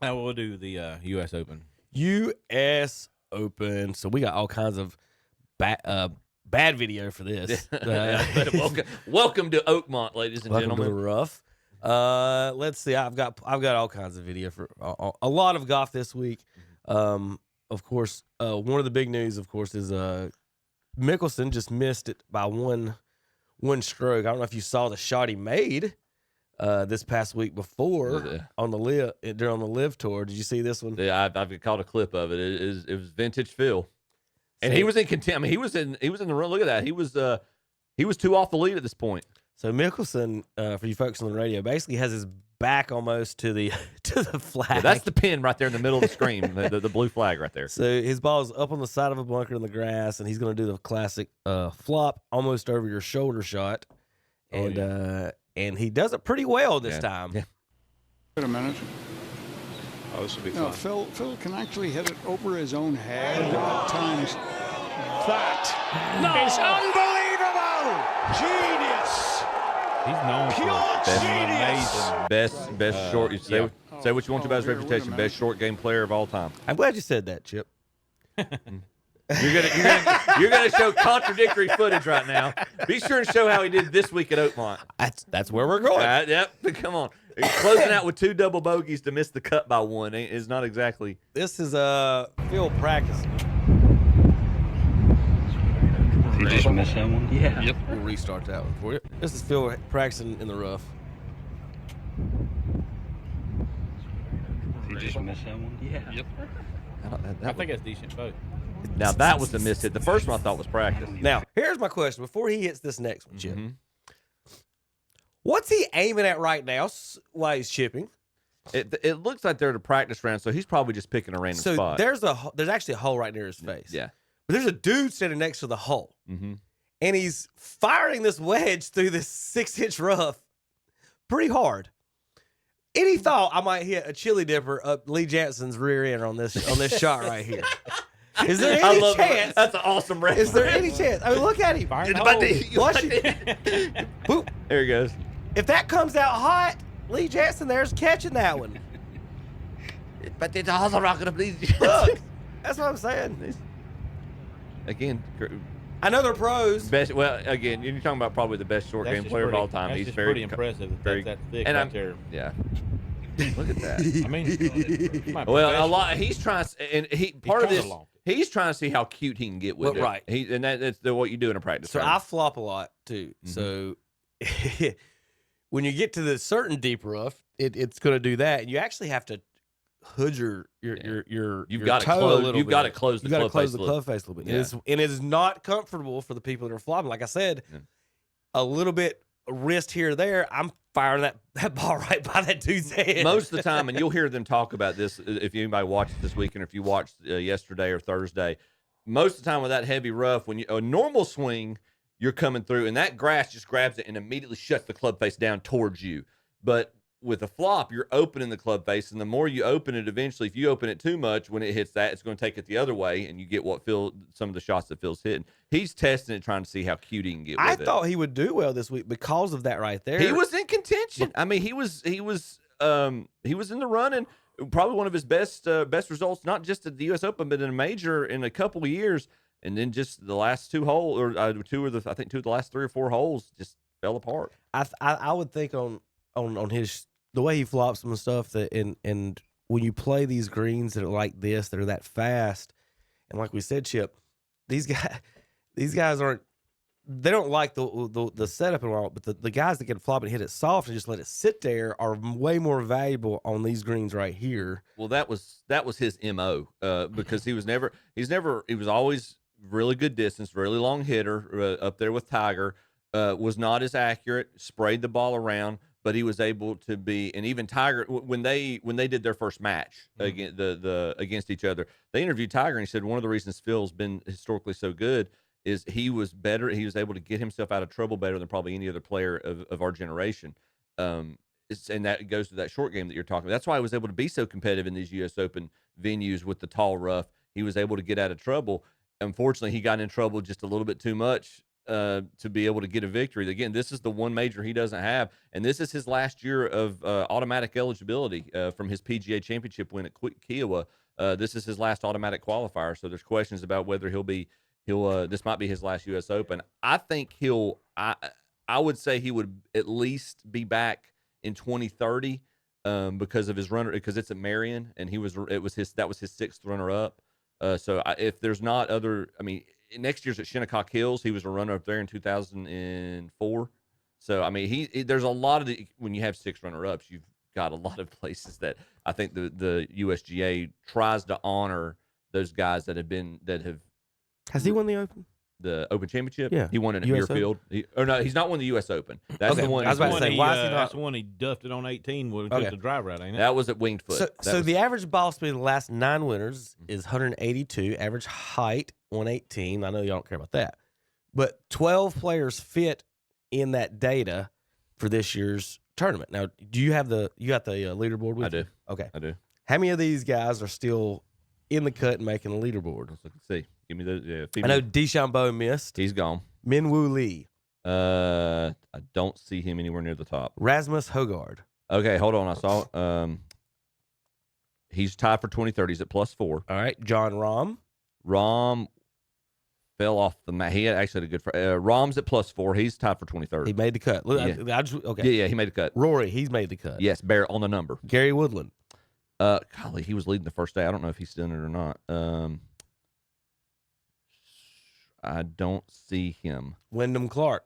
We'll do the U.S. Open. U.S. Open. So we got all kinds of bad video for this. Welcome to Oakmont, ladies and Welcome gentlemen. to the rough. Let's see. I've got all kinds of video for a lot of golf this week. Of course, one of the big news, of course, is Mickelson just missed it by one stroke. I don't know if you saw the shot he made this past week before on the during the live tour. Did you see this one? Yeah, I've caught a clip of it. It was vintage Phil, and he was in contempt. I mean, he was in the run. Look at that. He was 2 off the lead at this point. So Mickelson, for you folks on the radio, basically has his back almost to the flag. Yeah, that's the pin right there in the middle of the screen, the blue flag right there. So his ball's up on the side of a bunker in the grass, and he's going to do the classic flop almost over your shoulder shot, and he does it pretty well this time. Yeah. Wait a minute. Oh, this will be No, fun. Phil can actually hit it over his own head at times. That is unbelievable! Genius! He's known for Pure genius! Best short. You say what you want about his reputation. Best short game player of all time. I'm glad you said that, Chip. You're gonna show contradictory footage right now. Be sure and show how he did this week at Oakmont. That's where we're going. Yep. Come on. Closing out with 2 double bogeys to miss the cut by 1 is not exactly. This is Phil practicing. Did you just miss that one? Yeah. Yep. We'll restart that one for you. This is Phil practicing in the rough. Did you just miss that one? Yeah. Yep. I think that's decent both. Now that was a miss hit. The first one I thought was practice. Now, here's my question. Before he hits this next one, Chip, Mm-hmm. what's he aiming at right now while he's chipping? It looks like they're at a practice round, so he's probably just picking a random So spot. there's actually a hole right near his face. Yeah. But there's a dude standing next to the hole. Mm-hmm. And he's firing this wedge through this 6-inch rough pretty hard. Any thought I might hit a chili dipper up Lee Jansen's rear end on this shot right here? Is there any chance? That's an awesome reference. Is there any chance? I mean, look at him. Firing But holes. Watch it. Boop. There he goes. If that comes out hot, Lee Jansen there's catching that one. But it's also not going to be. Look, that's what I'm saying. Again, I know they're pros. best. Well, again, you're talking about probably the best short That's game just player of pretty- all time. That's He's just very pretty impressive. very- That's that thick and right I'm- there. Yeah. Look at that. I mean, my Well, a professional. lot. He's trying, and part of trying to this, loft he's trying to see how cute he can get with Well, it. right. And that's what you do in a practice. So round. I flop a lot too. So when you get to the certain deep rough, it's going to do that, and you actually have to hood your You've your got to toe a close. little You've bit. got to close the You got to club close face the a little. club face a little bit. Yeah. And it is not comfortable for the people that are flopping. Like I said, a little bit wrist here or there. I'm firing that ball right by that dude's head. Most of the time, and you'll hear them talk about this if anybody watched this weekend or if you watched yesterday or Thursday. Most of the time with that heavy rough, when a normal swing, you're coming through, and that grass just grabs it and immediately shuts the club face down towards you. But with a flop, you're opening the club face, and the more you open it, eventually, if you open it too much, when it hits that, it's going to take it the other way, and you get some of the shots that Phil's hitting. He's testing it, trying to see how cute he can get with it. I thought he would do well this week because of that right there. He was in contention. I mean, he was in the running. Probably one of his best results, not just at the U.S. Open, but in a major in a couple of years. And then just the last 2 holes, or I think 2 of the last 3 or 4 holes, just fell apart. I would think on his the way he flops them and stuff that and when you play these greens that are like this, that are that fast, and like we said, Chip, these guys aren't. They don't like the setup and all, but the guys that can flop and hit it soft and just let it sit there are way more valuable on these greens right here. Well, that was his MO because he was always really good distance, really long hitter up there with Tiger. Was not as accurate, sprayed the ball around, but he was able to be. And even Tiger, when they did their first match against each other, they interviewed Tiger and he said one of the reasons Phil's been historically so good is he was better. He was able to get himself out of trouble better than probably any other player of our generation. And that goes to that short game that you're talking about. That's why he was able to be so competitive in these U.S. Open venues with the tall rough. He was able to get out of trouble. Unfortunately, he got in trouble just a little bit too much to be able to get a victory. Again, this is the one major he doesn't have, and this is his last year of automatic eligibility from his PGA Championship win at Kiowa. This is his last automatic qualifier, so there's questions about whether he'll this might be his last U.S. Open. I think I would say he would at least be back in 2030 because of his runner, because it's at Marion, and that was his 6th runner up. So if there's not other, I mean, next year's at Shinnecock Hills, he was a runner up there in 2004. So I mean, there's a lot of when you have 6 runner ups, you've got a lot of places that I think the USGA tries to honor those guys that have. Has he won the Open? The Open Championship? Yeah. He won it at US Muirfield. No, he's not won the U.S. Open. That's the one. I was about to say, why is he not? That's the one he duffed it on 18 when he took the driver out, ain't it? That was at Winged Foot. So the average ball speed of the last 9 winners is 182. Average height 118. I know y'all don't care about that, but 12 players fit in that data for this year's tournament. Now, do you got the leaderboard with you? I do. Okay, I do. How many of these guys are still in the cut and making the leaderboard? Let's see. Give me those. I know DeChambeau missed. He's gone. Minwoo Lee. I don't see him anywhere near the top. Rasmus Højgaard. Okay, hold on. I saw. He's tied for 2030. He's at +4. All right, John Rahm. Rahm fell off the mat. He had actually had a good. Rahm's at +4. He's tied for 2030. He made the cut. Look, Yeah. okay. Yeah, he made the cut. Rory, he's made the cut. Yes, Barrett on the number. Gary Woodland. Golly, he was leading the first day. I don't know if he's done it or not. I don't see him. Wyndham Clark.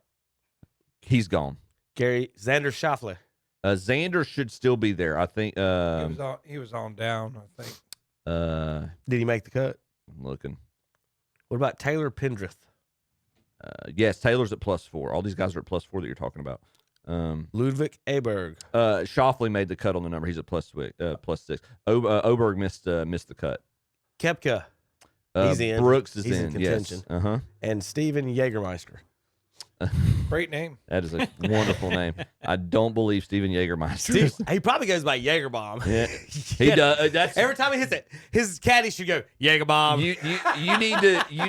He's gone. Xander Schauffele. Xander should still be there. I think. He was on down, I think. Did he make the cut? I'm looking. What about Taylor Pendrith? Yes, Taylor's at +4. All these guys are at +4 that you're talking about. Ludwig Aberg. Schauffele made the cut on the number. He's at +6. Oberg missed the cut. Kepka. He's in. Brooks is He's in contention. Yes. And Steven Jägermeister. Great name. That is a wonderful name. I don't believe Steven Jägermeister. He probably goes by Jägerbomb. Yeah, he does. That's Every time he hits it, his caddy should go Jägerbomb. You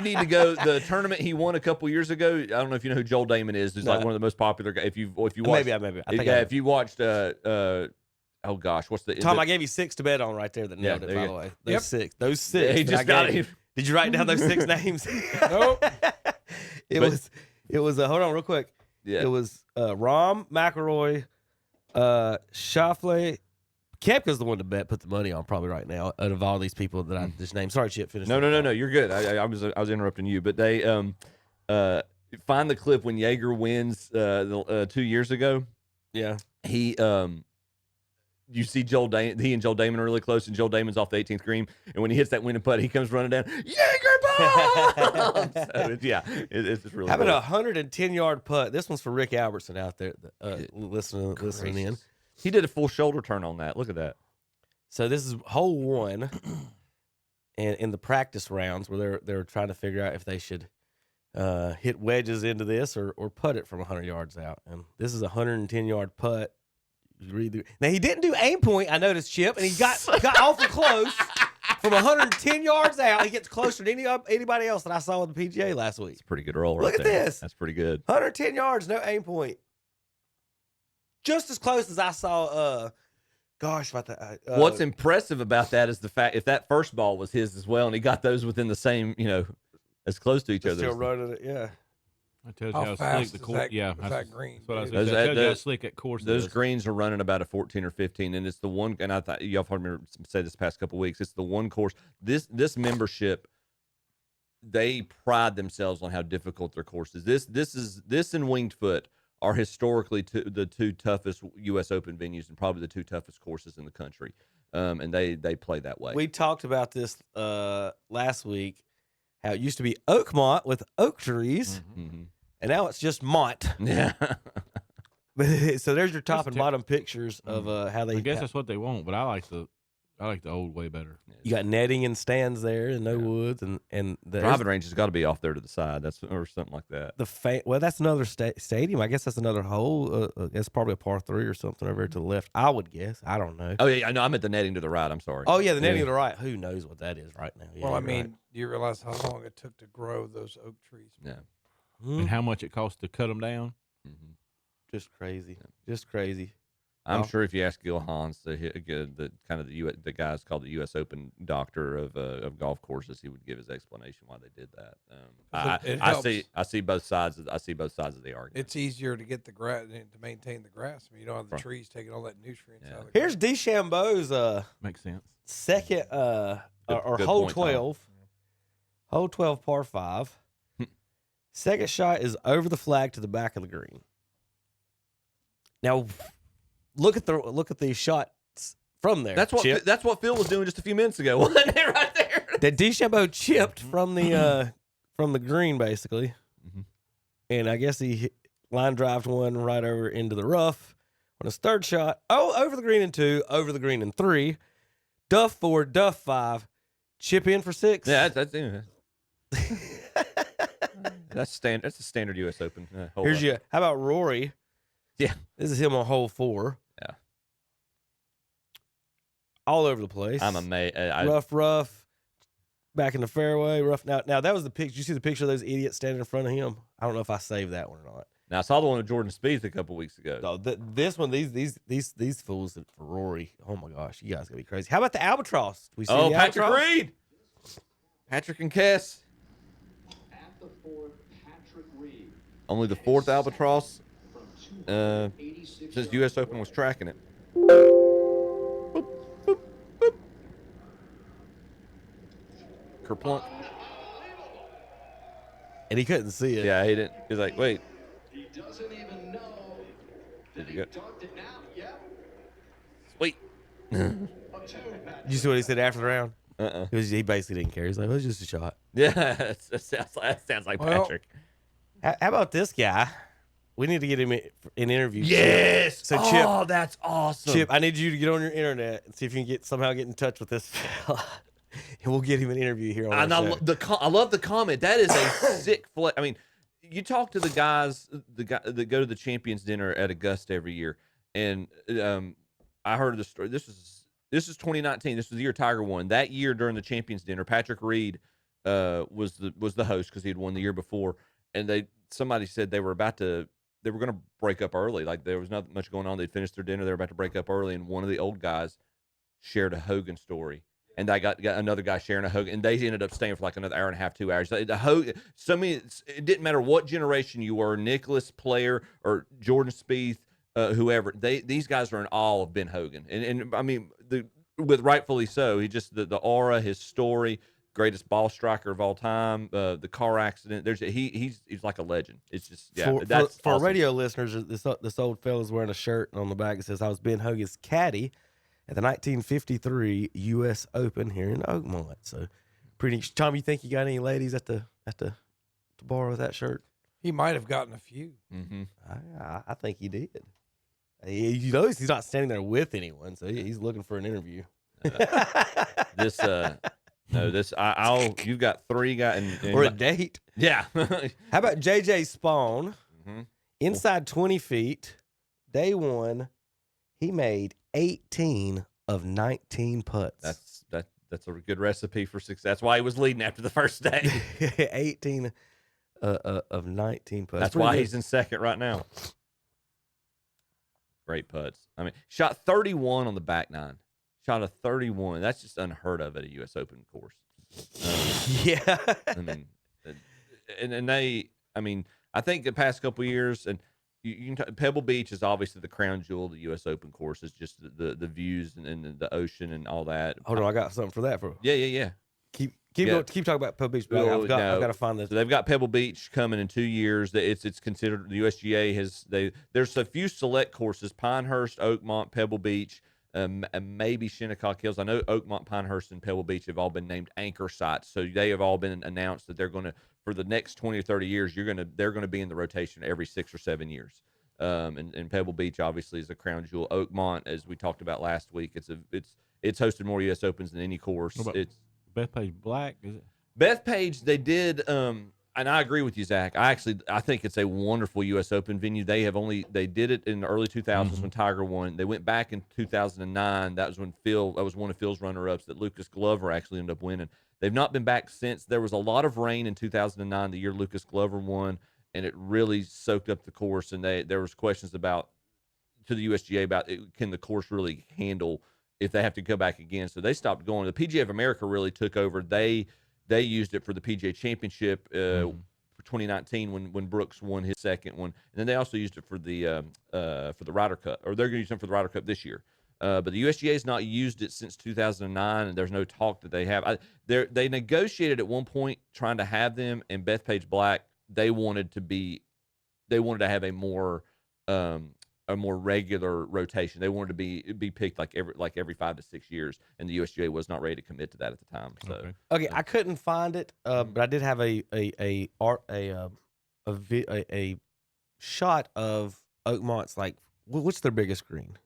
need to go the tournament he won a couple years ago. I don't know if you know who Joel Damon is. He's like one of the most popular guys. If you watch, maybe. I think if you watched oh gosh, what's the Tom? I gave you 6 to bet on right there that nailed it. By the way, those 6. Those 6. Yeah, he just got it. Did you write down those 6 names? Nope. It was hold on real quick. Yeah. It was Rahm, McIlroy, Schauffele. Kepka's the one to put the money on probably right now out of all these people that I just named. Sorry, Chip, finish. No, you're good. I was interrupting you, but they find the clip when Jaeger wins 2 years ago. Yeah, he you see he and Joel Damon are really close, and Joel Damon's off the 18th green, and when he hits that winning putt, he comes running down, Jaeger bomb! So it's just really. How about cool. a 110-yard putt? This one's for Rick Albertson out there listening in. He did a full shoulder turn on that. Look at that. So this is hole 1, and in the practice rounds where they're trying to figure out if they should hit wedges into this or putt it from 100 yards out. And this is a 110-yard putt. Now he didn't do aim point. I noticed, Chip, and he got awful close from 110 yards out. He gets closer than anybody else that I saw with the PGA last week. It's a pretty good roll right Look at there. this. That's pretty good. 110 yards, no aim point. Just as close as I saw. What's impressive about that is the fact if that first ball was his as well, and he got those within the same, as close to each other. Still running it, yeah. That tells How you how fast slick the is course. that- Yeah, is that green? That's what I was Those- saying. That tells you how those- slick that course Those is. greens are running about a 14 or 15, and it's the one. And I thought y'all heard me say this past couple of weeks. It's the one course. This membership, they pride themselves on how difficult their course is. This and Winged Foot are historically the 2 toughest U.S. Open venues and probably the 2 toughest courses in the country. And they play that way. We talked about this last week. How it used to be Oakmont with oak trees. Mm-hmm. And now it's just Mont. Yeah. So there's your top and bottom pictures of how they. I guess that's what they want, but I like the old way better. You got netting and stands there and no woods and the Driving range has got to be off there to the side. Or something like that. Well, that's another stadium. I guess that's another hole. That's probably a par 3 or something over there to the left. I would guess. I don't know. Oh yeah, I know. I'm at the netting to the right. I'm sorry. Oh yeah, the netting to the right. Who knows what that is right now? Yeah, Well, I you're mean, right. do you realize how long it took to grow those oak trees? Yeah. and how much it costs to cut them down. Mhm. Just crazy. Just crazy. I'm Oh. sure if you ask Gil Hans, the kind of the guy's called the U.S. Open doctor of golf courses, he would give his explanation why they did that. It I helps. see both sides. I see both sides of the argument. It's easier to get the grass to maintain the grass. I mean, you don't have the Right. trees taking all that nutrients Yeah. out of the Here's grass. DeChambeau's Makes sense. second or good hole point, Tom. 12. Hole 12 par 5. Second shot is over the flag to the back of the green. Now look at the shots from there. That's what Phil was doing just a few minutes ago, wasn't it? Right there. That DeChambeau chipped from the green basically. Mhm. And I guess he line drived one right over into the rough on his third shot. Oh, over the green in 2, over the green in 3. Duff 4, Duff 5, chip in for 6. Yeah, that's that's standard. That's a standard U.S. Open. Hole Here's up. you. How about Rory? Yeah. This is him on hole 4. Yeah. All over the place. I'm amazed. Rough. Back in the fairway. Rough. Now that was the picture. You see the picture of those idiots standing in front of him? I don't know if I saved that one or not. Now I saw the one with Jordan Spieth a couple weeks ago. No, this one, these fools for Rory. Oh my gosh, you guys gotta be crazy. How about the albatross? We see the Patrick albatross? Reed, Patrick and Kess. At the fourth, Patrick Reed. Only the fourth albatross since U.S. Open was tracking it. Kerplunk. And he couldn't see it. Yeah, he didn't. He's like, wait. He doesn't even know that Did he you dunked it now. Yep. Sweet. A 2, You see what he said after the round? Uh-uh. He basically didn't care. He's like, "It was just a shot." Yeah, that sounds like Well, Patrick. How about this guy? We need to get him an interview. Yes. So, Chip- oh, that's awesome. Chip, I need you to get on your internet and see if you can somehow get in touch with this fella. And we'll get him an interview here on And our show. I love the comment. That is a sick flex. I mean, you talk to the guys that go to the Champions Dinner at Augusta every year, and I heard the story. This is 2019. This was the year Tiger won. That year during the Champions Dinner, Patrick Reed was the host because he had won the year before, and somebody said they were going to break up early. Like there was not much going on. They'd finished their dinner. They were about to break up early, and one of the old guys shared a Hogan story. And I got another guy sharing a Hogan, and they ended up staying for like another hour and a half, 2 hours. It didn't matter what generation you were, Nicholas, Player, or Jordan Spieth, whoever. These guys are in awe of Ben Hogan, and I mean, with rightfully so. He just the aura, his story, greatest ball striker of all time. The car accident. He's like a legend. It's just that's for awesome. radio listeners. This old fella's wearing a shirt, and on the back it says, "I was Ben Hogan's caddy at the 1953 U.S. Open here in Oakmont." So, pretty. Tom, you think you got any ladies to borrow that shirt? He might have gotten a few. Mm-hmm. I think he did. You know, he's not standing there with anyone, so he's looking for an interview. You've got 3 guys Or a date. yeah. How about JJ Spawn? Mhm. Inside 20 feet, day 1, he made 18 of 19 putts. That's a good recipe for success. That's why he was leading after the first day. 18 of 19 putts. That's why he's in second right now. Great putts. I mean, shot 31 on the back 9. Shot a 31. That's just unheard of at a U.S. Open course. Yeah. I mean, I think the past couple of years, and you can Pebble Beach is obviously the crown jewel of the U.S. Open course. It's just the views and the ocean and all that. Hold on, I got something for that. Yeah. Keep Yeah. talking about Pebble Beach. But Well, I've got to find this. So they've got Pebble Beach coming in 2 years. It's considered, the USGA has there's a few select courses: Pinehurst, Oakmont, Pebble Beach, and maybe Shinnecock Hills. I know Oakmont, Pinehurst, and Pebble Beach have all been named anchor sites. So they have all been announced that they're going to, for the next 20 or 30 years, they're going to be in the rotation every 6 or 7 years. And Pebble Beach obviously is a crown jewel. Oakmont, as we talked about last week, it's hosted more U.S. Opens than any course. What about It's Bethpage Black, is it? Bethpage, they did, and I agree with you, Zach. I think it's a wonderful U.S. Open venue. They did it in the early 2000s when Tiger won. They went back in 2009. That was one of Phil's runner-ups that Lucas Glover actually ended up winning. They've not been back since. There was a lot of rain in 2009, the year Lucas Glover won, and it really soaked up the course. And there was questions about to the USGA about can the course really handle if they have to go back again. So they stopped going. The PGA of America really took over. They used it for the PGA Championship for 2019 when Brooks won his second one, and then they also used it for the Ryder Cup, or they're going to use them for the Ryder Cup this year. But the USGA has not used it since 2009, and there's no talk that they have. They negotiated at one point trying to have them, and Bethpage Black they wanted to have a more regular rotation. They wanted to be picked like every 5 to 6 years, and the USGA was not ready to commit to that at the time. So Okay, I couldn't find it, but I did have a shot of Oakmont's like what's their biggest green?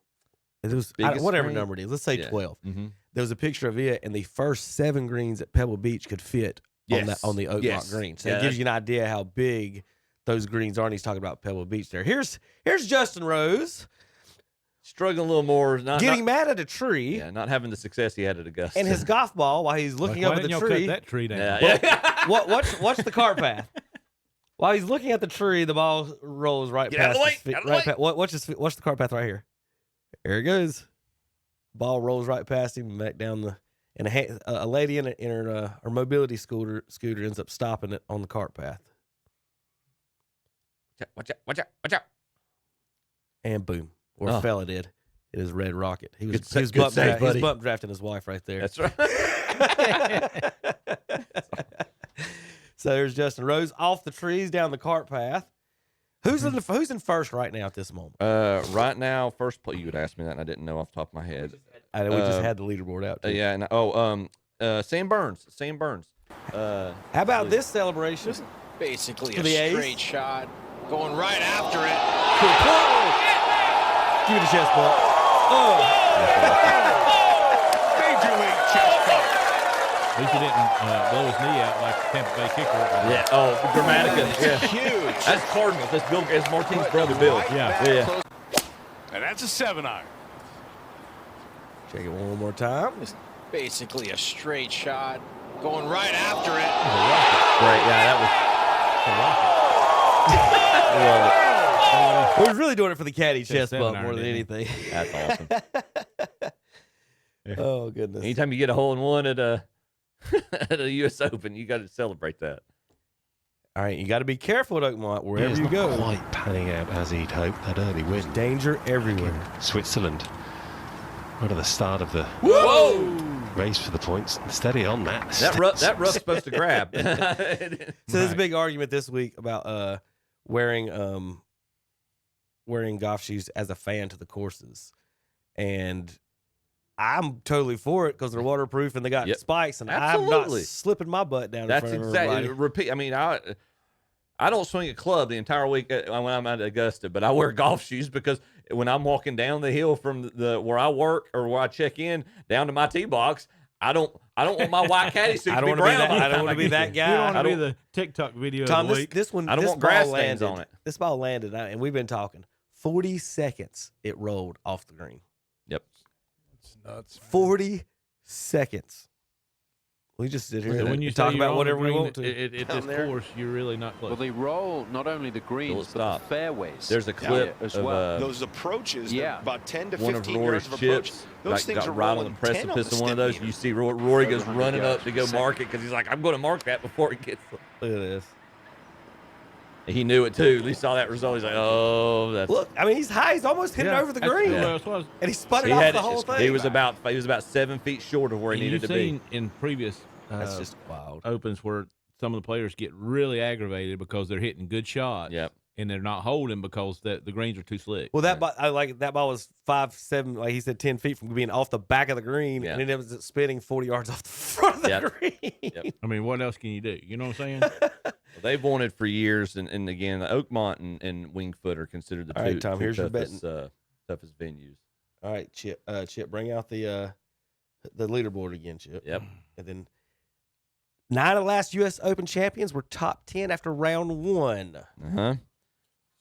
It was whatever green? number it is. Let's say 12. Mm-hmm. There was a picture of it, and the first 7 greens at Pebble Beach could fit on the Oakmont green. So it gives you an idea how big those greens are. And he's talking about Pebble Beach there. Here's Justin Rose struggling a little more, getting mad at a tree. Yeah, not having the success he had at Augusta. And his golf ball while he's looking up at the tree. Cut that tree down. Yeah. Watch the cart path. While he's looking at the tree, the ball rolls right Get out of past the way, his feet. out of the way. Watch the cart path right here. There it goes. Ball rolls right past him and back down the. And a lady in her mobility scooter ends up stopping it on the cart path. Watch out. And boom. Or a fella did. It is Red Rocket. He was Good bump save, buddy. drafting his wife right there. That's right. So there's Justin Rose off the trees down the cart path. Who's in first right now at this moment? Right now, first play. You would ask me that, and I didn't know off the top of my head. We just had the leaderboard out. Too. Yeah. And, Sam Burns. How about this celebration? Basically To a the ace. straight shot, going right after it. Give it a chest bump. Major league chest bump. At least he didn't blow his knee out like the Tampa Bay kicker. Yeah. Oh, Dramatica. Yeah. Huge. That's Cardinals. That's Martin's brother, Bill. Yeah. And that's a 7-iron. Check it one more time. Basically a straight shot, going right after it. Great. Yeah, that We're really doing it for the caddy chest bump 7-iron, more than didn't anything. That's awesome. Oh goodness! Anytime you get a hole in one at a U.S. Open, you got to celebrate that. All right, you got to be careful at Oakmont wherever it's you not go. quite panning out as he'd hoped. That early win. Danger everywhere. Switzerland, right at the start of the Whoa! race for the points. Steady on that. That rough's supposed to grab. So there's a big argument this week about wearing golf shoes as a fan to the courses, and I'm totally for it because they're waterproof and they got spikes, and I'm not slipping my butt down. That's in front exactly. of everybody. Repeat. I mean, I don't swing a club the entire week when I'm at Augusta, but I wear golf shoes because when I'm walking down the hill from where I work or where I check in down to my tee box, I don't want my white caddy suit to be brown. I don't want to be that guy. You don't want to be the TikTok video Tom, of the week. this one. I don't this want grass ball stains landed, on it. This ball landed, and we've been talking. 40 seconds it rolled off the green. Yep. It's nuts. 40 seconds. We just sit here So and when you talk say you're about on whatever the we green, want to. at this course, you're really not close. Well, they roll not only the greens, but stop. the fairways. There's a clip as of well. Those approaches, Yeah. about 10 to one of 15 Rory's yards of approach. chips. Those things got are right on the rolling 10 precipice the of one of those. stem You see Rory goes 100 running yards up to per go second. mark it because he's like, I'm going to mark that before it gets. Look at this. He knew it too. He saw that result. He's like, oh, that's. Look, I mean, he's high. He's almost hitting over the That's green. where I was. And he spun it He off had the it. whole thing. He was about 7 feet short of where he And needed you've to be. seen in previous That's just wild. opens where some of the players get really aggravated because they're hitting good shots. Yep. And they're not holding because the greens are too slick. Well, that ball, that ball was 5-7, like he said, 10 feet from being off the back of the green, Yeah. and then it was spinning 40 yards off the front of the Yep. green. Yep. I mean, what else can you do? You know what I'm saying? Well, they've wanted for years, and again, Oakmont and Winged Foot are considered the All two, right, Tom, two here's your toughest, toughest venues. All right, Chip, bring out the leaderboard again, Chip. Yep. And then 9 of the last U.S. Open champions were top 10 after round 1. Uh-huh.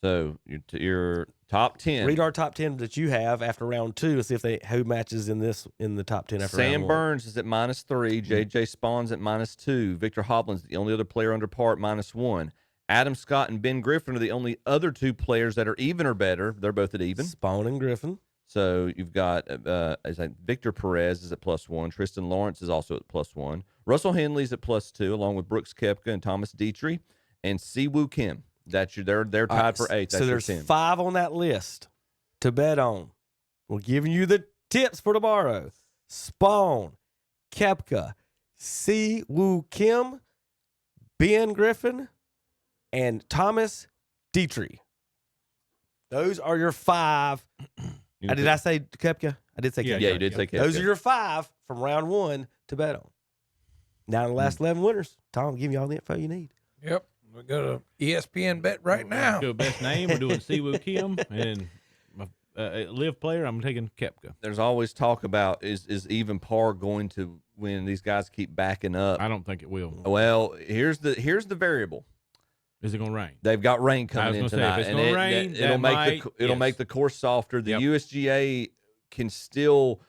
So your top 10. Read our top 10 that you have after round 2 and see if who matches in the top 10 after round 1. Sam Burns is at -3. JJ Spawn's at -2. Victor Hovland's the only other player under par at -1. Adam Scott and Ben Griffin are the only other two players that are even or better. They're both at even. Spawn and Griffin. So you've got Victor Perez is at +1. Tristan Lawrence is also at +1. Russell Henley's at +2, along with Brooks Koepka and Thomas Dietrich and Siwoo Kim. They're tied for 8th. So there's 10. 5 on that list to bet on. We're giving you the tips for tomorrow. Spawn, Koepka, Siwoo Kim, Ben Griffin, and Thomas Dietrich. Those are your 5. Did I say Koepka? I did say Koepka. Yeah, you did say Koepka. Those are your 5 from round 1 to bet on. Now the last 11 winners. Tom will give you all the info you need. Yep. We go to ESPN bet right now. Do a best name. We're doing Siwoo Kim and live player. I'm taking Koepka. There's always talk about is even par going to win? These guys keep backing up. I don't think it will. Well, here's the variable. Is it going to rain? They've got rain coming in tonight, if it's going to rain, it'll make the course softer. The Yep. USGA can still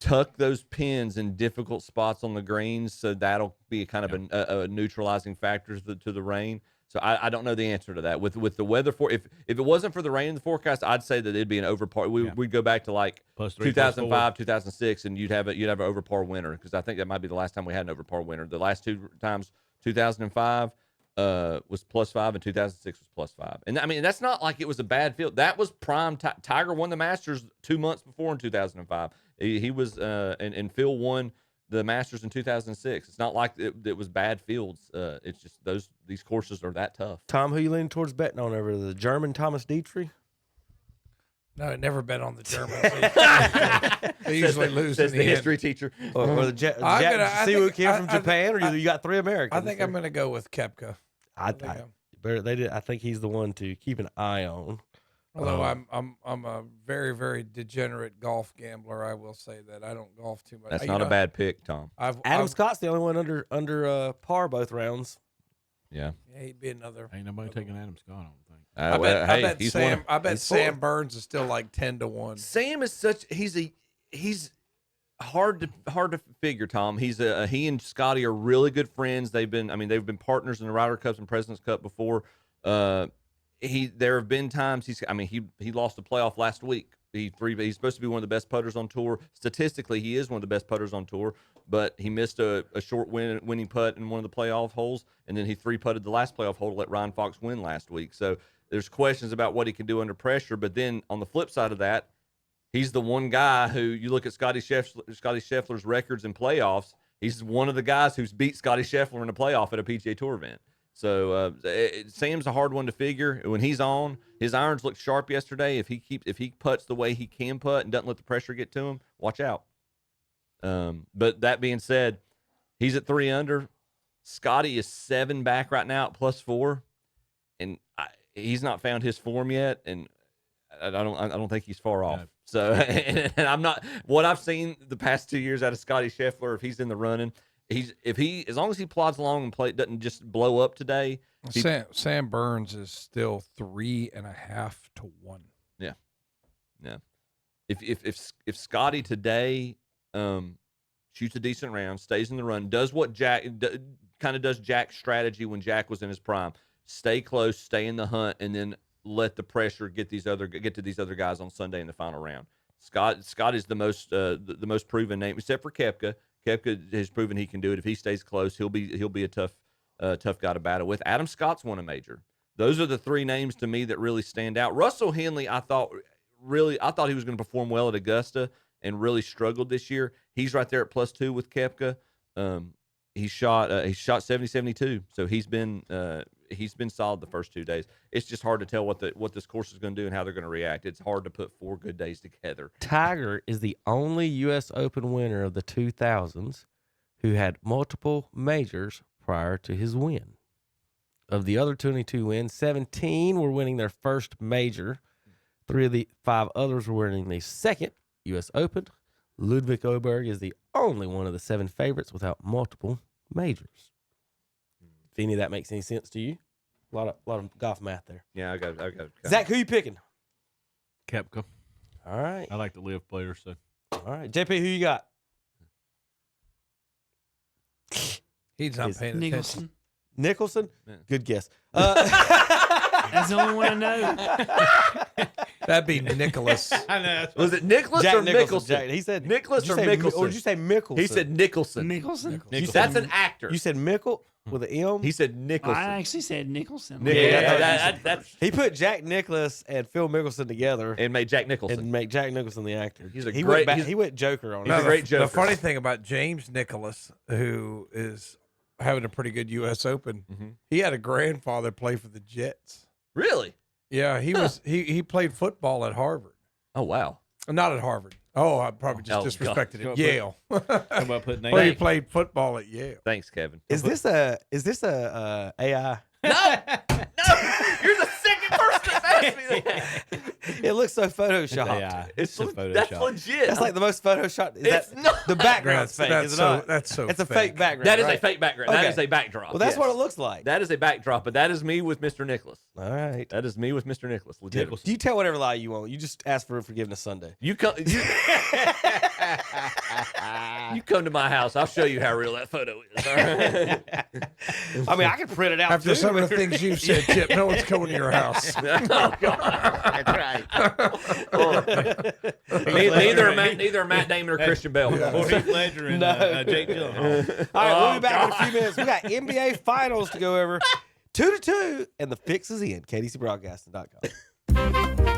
tuck those pins in difficult spots on the greens, so that'll be kind of a neutralizing factor to the rain. So I don't know the answer to that. With the weather if it wasn't for the rain in the forecast, I'd say that it'd be an over par. We'd go back to like +3, 2005, 2006, and you'd have an over par winner, because I think that might be the last time we had an over par winner. The last 2 times, 2005 was +5 and 2006 was +5. And I mean, that's not like it was a bad field. That was prime. Tiger won the Masters 2 months before in 2005. He was and Phil won the Masters in 2006. It's not like it was bad fields. It's just these courses are that tough. Tom, who you leaning towards betting on over the German Thomas Dietrich? No, I never bet on the Germans. They usually lose in Says the history teacher. Or the Siwoo Kim from Japan, or you got 3 Americans? I think I'm going to go with Koepka. I think he's the one to keep an eye on. Although I'm a very, very degenerate golf gambler, I will say that I don't golf too much. That's not a bad pick, Tom. Adam Scott's the only one under par both rounds. Yeah. He'd be another. Ain't nobody taking Adam Scott, I don't think. I bet Sam Burns is still like 10-1. Sam is such he's hard to figure, Tom. He and Scotty are really good friends. They've been partners in the Ryder Cups and President's Cup before. There have been times he lost a playoff last week. He's supposed to be one of the best putters on tour. Statistically, he is one of the best putters on tour, but he missed a short winning putt in one of the playoff holes, and then he 3-putted the last playoff hole to let Ryan Fox win last week. So there's questions about what he can do under pressure. But then on the flip side of that, he's the one guy who you look at Scotty Scheffler's records in playoffs. He's one of the guys who's beat Scotty Scheffler in a playoff at a PGA Tour event. So Sam's a hard one to figure. When he's on, his irons looked sharp yesterday. If he putts the way he can putt and doesn't let the pressure get to him, watch out. But that being said, he's at 3 under. Scotty is 7 back right now at +4, and he's not found his form yet. And I don't think he's far off. So and I'm not. What I've seen the past 2 years out of Scotty Scheffler, if he's in the running. As long as he plods along and doesn't just blow up today. Sam Burns is still 3.5 to 1. Yeah. If Scotty today shoots a decent round, stays in the run, does what Jack kind of does Jack's strategy when Jack was in his prime, stay close, stay in the hunt, and then let the pressure get to these other guys on Sunday in the final round. Scott is the most proven name, except for Koepka. Koepka has proven he can do it. If he stays close, he'll be a tough guy to battle with. Adam Scott's won a major. Those are the 3 names to me that really stand out. Russell Henley, I thought he was going to perform well at Augusta and really struggled this year. He's right there at +2 with Koepka. He shot 70-72, so he's been solid the first 2 days. It's just hard to tell what this course is going to do and how they're going to react. It's hard to put 4 good days together. Tiger is the only U.S. Open winner of the 2000s who had multiple majors prior to his win. Of the other 22 wins, 17 were winning their first major. 3 of the 5 others were winning the second U.S. Open. Ludwig Oberg is the only one of the 7 favorites without multiple majors. If any of that makes any sense to you, a lot of golf math there. Yeah, I got. Zach, who you picking? Koepka. All right. I like the live players. So. All right, JP, who you got? He's not paying attention. Nicholson? Yeah. Good guess. That's the only one I know. That'd be Nicholas. I know. Was it Nicholas Jack or Nicholson. Mickelson? Jack, he said Nicholas did you or say Mickelson? Or did you say Mickelson? He said Nicholson. Nicholson. That's an actor. You said Mickle with an M? He said Nicholson. I actually said Nicholson. That's He put Jack Nicklaus and Phil Mickelson together and made Jack Nicholson. and make Jack Nicholson the actor. He's a he great- Went back, he's- he went Joker on he's it. a great Joker. The funny thing about James Nicholas, who is having a pretty good U.S. Open, he had a grandfather play for the Jets. Really? Yeah, he was. He played football at Harvard. Oh wow. Not at Harvard. Oh, I probably just Oh, disrespected God. it. Yale. How about putting Well, he names? played football at Yale. Thanks, Kevin. Is this a AI? No, you're the second person to ask me that. It looks so photoshopped. AI. It's a That's Photoshop. legit. That's like the most photoshopped. Is It's that, not. the background's fake, That's is it so. not? That's so. It's a fake background. That is right? a fake background. That Okay. is a backdrop. Well, that's yes. what it looks like. That is a backdrop, but that is me with Mr. Nicholas. All right. That is me with Mr. Nicholas. Legit. You tell whatever lie you want. You just ask for forgiveness Sunday. You come. You come to my house. I'll show you how real that photo is. All right? I mean, I can print it out After too. some of the things you've said, Chip, no one's coming to your house. Oh God. That's right. Neither are Matt Damon or Christian Bell. Or Heath Ledger and Jake Gyllenhaal. All right, we'll be back in God. a few minutes. We got NBA Finals to go over. 2-2, and the fix is in. KDCBroadcasting.com.